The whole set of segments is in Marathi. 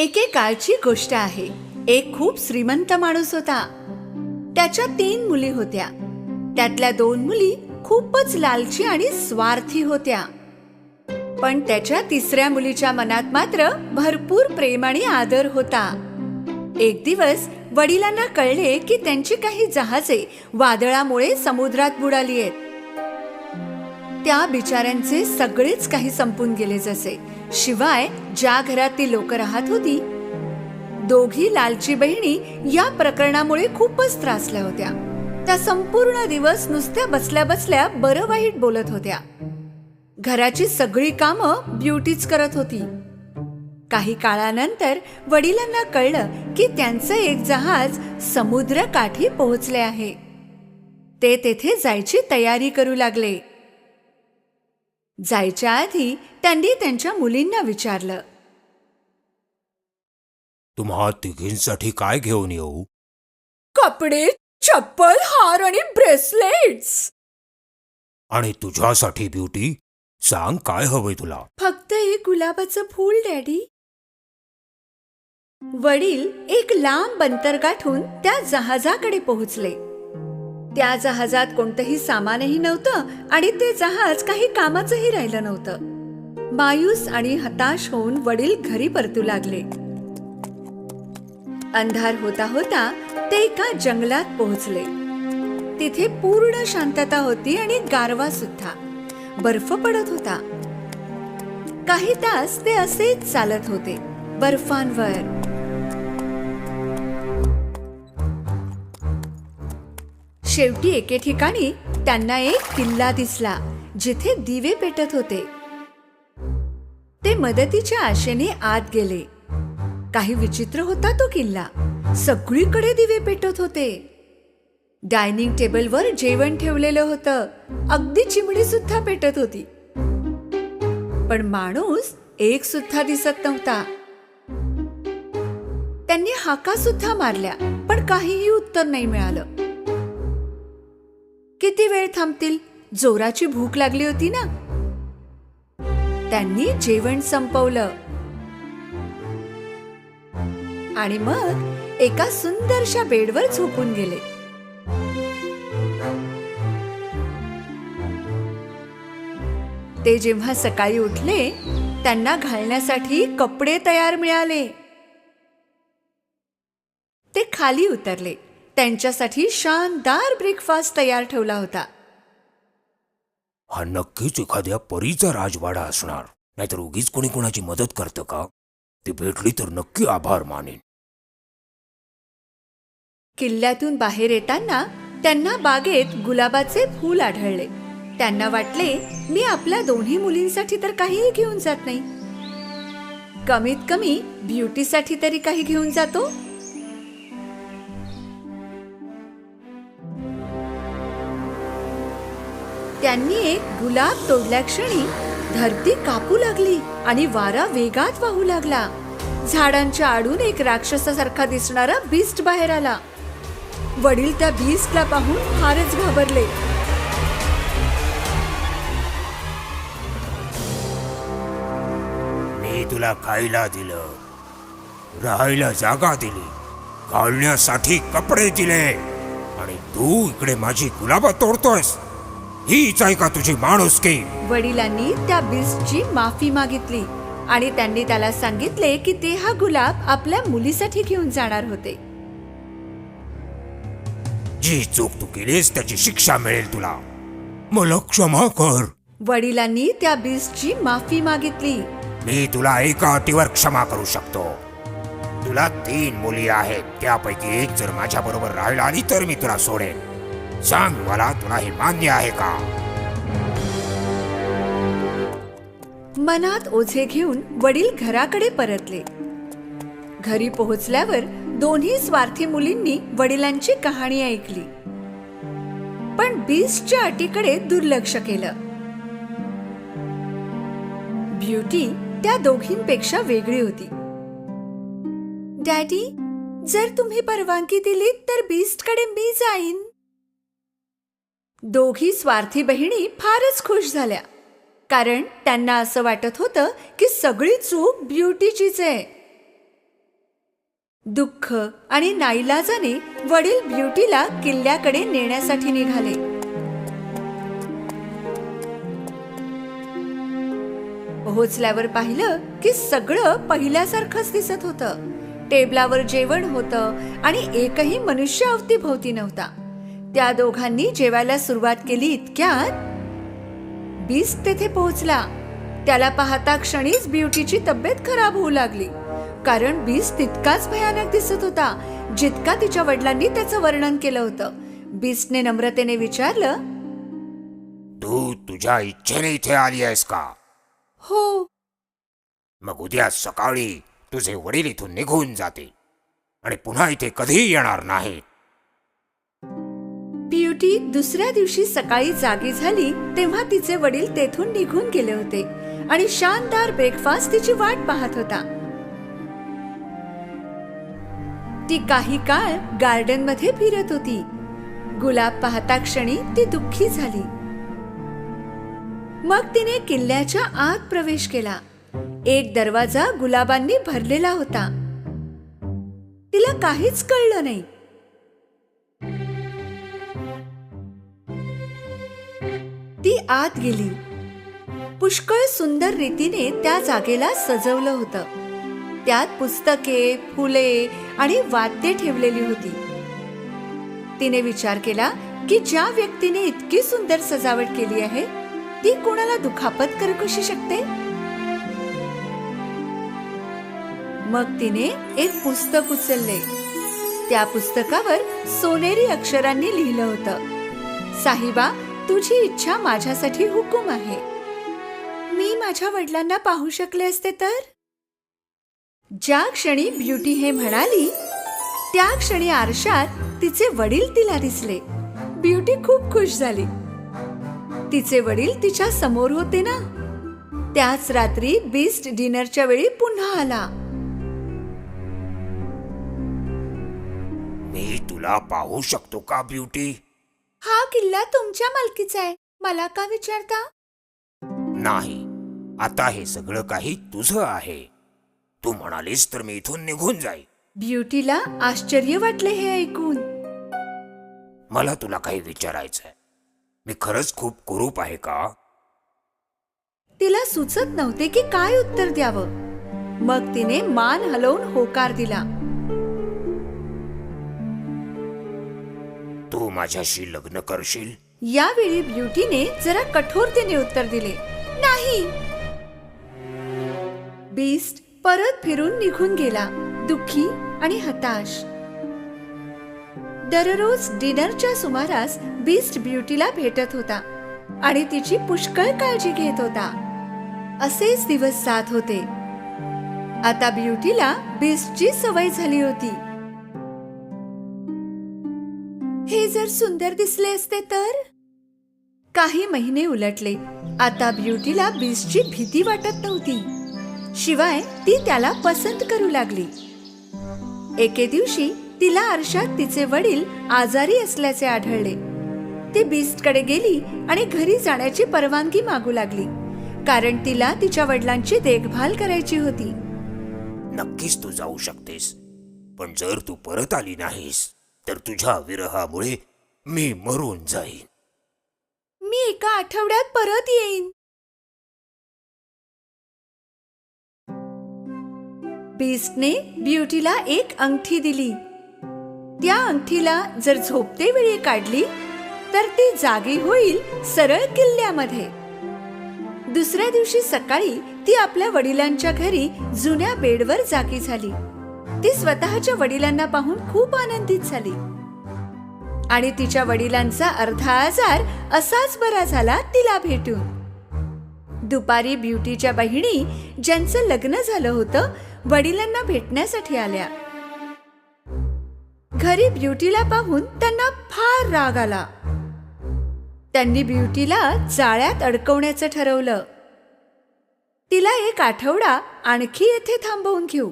एकेकाळची गोष्ट आहे. एक खूप श्रीमंत माणूस होता. त्याच्या 3 मुली होत्या. त्यातल्या 2 मुली खूपच लालची आणि स्वार्थी होत्या. पण त्याच्या 3ऱ्या मुलीच्या मनात मात्र भरपूर प्रेम आणि आदर होता. एक दिवस वडिलांना कळले की त्यांची काही जहाजे वादळामुळे समुद्रात बुडाली आहेत. त्या बिचाऱ्यांचे सगळेच काही संपून गेले जसे. शिवाय ज्या घरात ती लोक राहत होती, दोघी लालची बहिणी या प्रकरणामुळे खूपच त्रासल्या होत्या. त्या संपूर्ण दिवस नुसत्या बसल्या बसल्या बरं वाईट बोलत होत्या. घराची सगळी कामं ब्युटीच करत होती. काही काळानंतर वडिलांना कळलं की त्यांचं एक जहाज समुद्र काठी पोहोचले आहे. ते तेथे जायची तयारी करू लागले. जायच्या आधी त्यांनी त्यांच्या मुलींना विचारलं, तुम्हा तिघींसाठी काय घेऊन येऊ? कपडे, चप्पल, हार आणि ब्रेसलेट्स. आणि तुझ्यासाठी ब्युटी, सांग काय हवंय तुला? फक्त एक गुलाबाचं फूल डॅडी. वडील एक लांब अंतर गाठून त्या जहाजाकडे पोहोचले. त्या जहाजात कोणतंही सामानही नव्हतं आणि ते जहाज काही कामाचंही राहिलं नव्हतं. मायूस आणि हताश होऊन वडील घरी परतू लागले. अंधार होता होता ते एका जंगलात पोहोचले. तिथे पूर्ण शांतता होती आणि गारवा सुद्धा. बर्फ पडत होता. काही तास ते असेच चालत होते बर्फांवर. शेवटी एके ठिकाणी त्यांना एक किल्ला दिसला, जिथे दिवे पेटत होते. ते मदतीच्या आशेने आत गेले. काही विचित्र होता तो किल्ला. सगळीकडे दिवे पेटत होते. डायनिंग टेबलवर जेवण ठेवलेलं होतं. अगदी चिमणी सुद्धा पेटत होती. पण माणूस एक सुद्धा दिसत नव्हता. त्यांनी हाका सुद्धा मारल्या, पण काहीही उत्तर नाही मिळालं. किती वेळ थांबतील? जोराची भूक लागली होती ना. त्यांनी जेवण संपवलं आणि मग एका सुंदरशा बेडवर झोपून गेले. ते जेव्हा सकाळी उठले, त्यांना घालण्यासाठी कपडे तयार मिळाले. ते खाली उतरले. त्यांच्यासाठी शानदार ब्रेकफास्ट तयार ठेवला होता. हा नक्कीच एखाद्या परीचा राजवाडा असणार. नाहीतर उगीच कोणी कोणाची मदत करतं का? ती भेटली तर नक्की आभार मानेन. किल्ल्यातून बाहेर येताना त्यांना बागेत गुलाबाचे फूल आढळले. त्यांना वाटले, मी आपल्या 2 मुलींसाठी तर काहीही घेऊन जात नाही. कमीत कमी ब्युटीसाठी तरी काही घेऊन जातो. त्यांनी एक गुलाब तोडल्या क्षणी धरती कापू लागली आणि वारा वेगात वाहू लागला. झाडांच्या आडून एक राक्षसासारखा दिसणारा बीस्ट बाहेर आला. वडील त्या बीस्टला पाहून फारच घाबरले. मी तुला खायला दिलं, राहायला जागा दिली, घालण्यासाठी कपडे दिले, आणि तू इकडे माझी गुलाबा तोडतोयस? हीच आहे का तुझी माणुसकी? वडिलांनी त्या बीस्टची माफी मागितली आणि त्यांनी त्याला सांगितले की ते हा गुलाब आपल्या मुलीसाठी घेऊन जाणार होते. जी चूक तू केलीस त्याची शिक्षा मिळेल तुला. मला क्षमा कर. वडिलांनी त्या बीस्टची माफी मागितली. मी तुला एका अटीवर क्षमा करू शकतो. तुला 3 मुली आहेत. त्यापैकी एक जर माझ्या बरोबर राहिला आली तर मी तुला सोडेन. सांग मला, तुला हे मान्य आहे का? मनात ओझे घेऊन वडील घराकडे परतले. घरी पोहोचल्यावर 2 स्वार्थी मुलींनी वडिलांची कहाणी ऐकली, पण बीस्टच्या अटीकडे दुर्लक्ष केलं. ब्युटी त्या दोघींपेक्षा वेगळी होती. डॅडी, जर तुम्ही परवानगी दिली तर बीस्टकडे मी जाईन. 2 स्वार्थी बहिणी फारच खुश झाल्या, कारण त्यांना असं वाटत होतं की सगळी चूक ब्युटीचीच आहे. दुःख आणि नाईलाजाने वडील ब्युटीला किल्ल्याकडे नेण्यासाठी निघाले. पोहोचल्यावर पाहिलं की सगळं पहिल्यासारखंच दिसत होतं. टेबलावर जेवण होतं आणि एकही मनुष्य अवतीभोवती नव्हता. त्या दोघांनी जेवायला सुरुवात केली इतक्यात बीस्ट तेथे पोहोचला. त्याला पाहता क्षणीच ब्युटीची तब्येत खराब होऊ लागली, कारण बीस्ट तितकाच भयानक दिसत होता जितका तिच्या वडिलांनी त्याचं वर्णन केलं होतं. बीस्टने नम्रतेने विचारलं, तू तुझ्या इच्छेने इथे आली आहेस का? हो. मग उद्या सकाळी तुझे वडील इथून निघून जातील आणि पुन्हा इथे कधीही येणार नाहीत. ब्युटी दुसऱ्या दिवशी सकाळी जागी झाली तेव्हा तिचे वडील तेथून निघून गेले होते आणि शानदार ब्रेकफास्ट तिची वाट पाहत होता. ती काही काळ गार्डन मध्ये फिरत होती. गुलाब पाहता क्षणी ती दुःखी झाली. मग तिने किल्ल्याच्या आत प्रवेश केला. एक दरवाजा गुलाबांनी भरलेला होता. तिला काहीच कळलं नाही. ती आत गेली. पुष्कळ सुंदर रीतीने त्या जागेला सजवलं होतं. त्यात पुस्तके, फुले आणि वाद्ये ठेवलेली होती. तिने विचार केला की ज्या व्यक्तीने इतकी सुंदर सजावट केली आहे ती कोणाला दुखापत करू कशी शकते. मग तिने एक पुस्तक उचलले. त्या पुस्तकावर सोनेरी अक्षरांनी लिहिलं होतं, साहिबा, तुझी इच्छा माझ्यासाठी हुकूम आहे. मी माझ्या वडिलांना पाहू शकले असते तर. ज्या क्षणी ब्युटी हे म्हणाली त्या क्षणी आरशात तिचे वडील तिला दिसले. ब्युटी खूप खुश झाली. तिचे वडील तिच्या समोर होते ना. त्याच रात्री बीस्ट डिनरच्या वेळी पुन्हा आला. मी तुला पाहू शकतो का ब्युटी? हा किल्ला तुमच्या मालकीचा आहे, मला का विचारता? नाही, आता हे सगळं काही तुझं आहे. तू म्हणालीस तर मी इथून निघून जाईल. ब्युटीला आश्चर्य वाटले हे ऐकून. मला तुला काही विचारायचंय. मी खरंच खूप कुरूप आहे का? तिला सुचत नव्हते की काय उत्तर द्यावं. मग तिने मान हलवून होकार दिला. तू माझ्याशी लग्न करशील? यावेळी ब्युटीने जरा कठोरतेने उत्तर दिले, नाही. बीस्ट परत फिरून निघून गेला, दुःखी आणि हताश. दररोज डिनरच्या सुमारास बीस्ट ब्युटीला भेटत होता आणि तिची पुष्कळ काळजी घेत होता. असेच दिवस जात होते. आता ब्युटीला बीस्टची सवय झाली होती. हे जर सुंदर दिसले असते तर. काही महिने उलटले. आता ब्युटीला बीस्टची भीती वाटत नव्हती. शिवाय ती त्याला पसंत करू लागली. एके दिवशी तिला आरशात तिचे वडील आजारी असल्याचे आढळले. ती बीस्टकडे गेली आणि घरी जाण्याची परवानगी मागू लागली, कारण तिला तिच्या वडिलांची देखभाल करायची होती. नक्कीच तू जाऊ शकतेस, पण जर तू परत आली नाहीस तर तुझ्या विरहामुळे मी मरून जाईन. मी एका आठवड्यात परत येईन. बीस्टने ब्युटीला एक अंगठी दिली. त्या अंगठीला जर झोपते वेळी काढली तर ती जागी होईल सरळ किल्ल्यामध्ये. दुसऱ्या दिवशी सकाळी ती आपल्या वडिलांच्या घरी जुन्या बेडवर जागी झाली. ती स्वतःच्या वडिलांना पाहून खूप आनंदित झाली आणि तिच्या वडिलांचा अर्धा आजार असाच बरा झाला तिला भेटून. दुपारी ब्युटीच्या बहिणी, ज्यांचं लग्न झालं होतं, वडिलांना भेटण्यासाठी आल्या. घरी ब्युटीला पाहून त्यांना फार राग आला. त्यांनी ब्युटीला जाळ्यात अडकवण्याचं ठरवलं. तिला एक आठवडा आणखी येथे थांबवून घेऊ.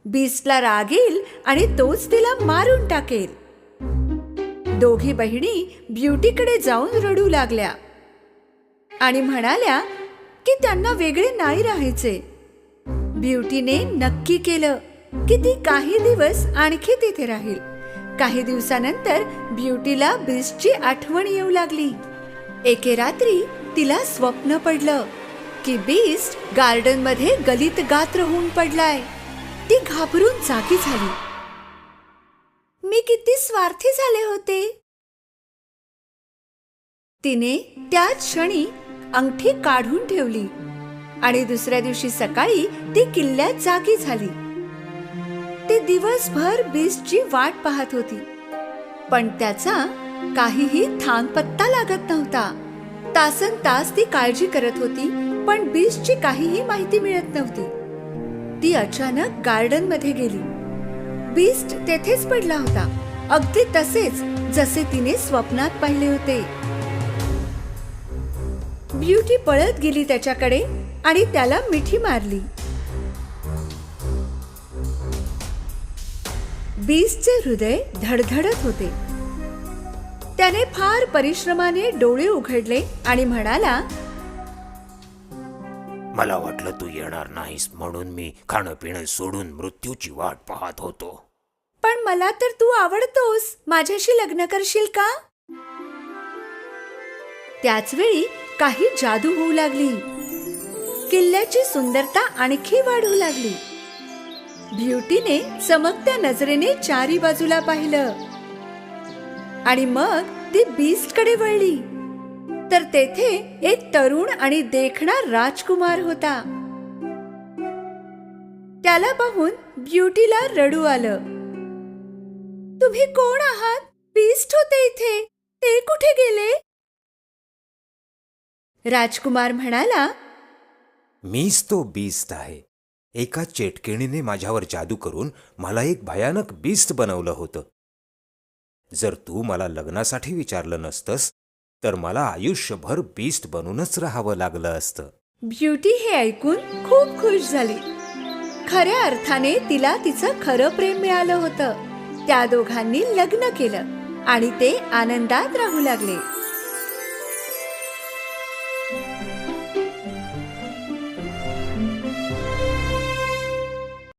बीस्टला राग येईल आणि तोच तिला मारून टाकेल. दोघी बहिणी ब्युटीकडे जाऊन रडू लागल्या आणि म्हणाल्या की त्यांना वेगळे नाही राहायचे. ब्युटीने नक्की केलं की ती काही दिवस आणखी तिथे राहील. काही दिवसानंतर ब्युटीला बीस्टची आठवण येऊ लागली. एके रात्री तिला स्वप्न पडलं की बीस्ट गार्डन मध्ये गलित गात्र होऊन पडलाय. ती घाबरून जागी झाली. मी किती स्वार्थी झाले होते. तिने त्याच क्षणी अंगठी काढून ठेवली आणि दुसऱ्या दिवशी सकाळी ती किल्ल्यात जागी झाली. ती दिवसभर बीस्टची वाट पाहत होती, पण त्याचा काहीही थांगपत्ता लागत नव्हता. तासन तास ती काळजी करत होती, पण बीस्टची काहीही माहिती मिळत नव्हती. ती अचानक गार्डन मध्ये गेली. बीस्ट तेथेच पडला होता, अगदी तसेच जसे तिने स्वप्नात पाहिले होते. ब्युटी पळत गेली त्याच्याकडे आणि त्याला मिठी मारली. बीस्टचे हृदय धडधडत होते. त्याने फार परिश्रमाने डोळे उघडले आणि म्हणाला, मला वाटलं तू येणार नाहीस म्हणून मी खाणं पिणं सोडून मृत्यूची वाट पाहत होतो. पण मला तर तू आवडतोस. माझ्याशी लग्न करशील का? त्याच वेळी काही जादू होऊ लागली. किल्ल्याची सुंदरता आणखी वाढू लागली. ब्युटीने चमकत्या नजरेने चारी बाजूला पाहिलं आणि मग ती बीस्टकडे वळली. तर तेथे एक तरुण आणि देखणा राजकुमार होता. त्याला पाहून ब्युटीला रडू आलं. तुम्ही कोण आहात? बीस्ट होते इथे, ते कुठे गेले? राजकुमार म्हणाला, मीच तो बीस्ट आहे. एका चेटकिणीने माझ्यावर जादू करून मला एक भयानक बीस्ट बनवलं होतं. जर तू मला लग्नासाठी विचारलं नसतंस तर मला आयुष्यभर बीस्ट बनूनच राहावं लागलं असतं. ब्युटी हे ऐकून खूप खुश झाली. खऱ्या अर्थाने तिला तिचं खरं प्रेम मिळालं होतं. त्या दोघांनी लग्न केलं आणि ते आनंदात राहू लागले.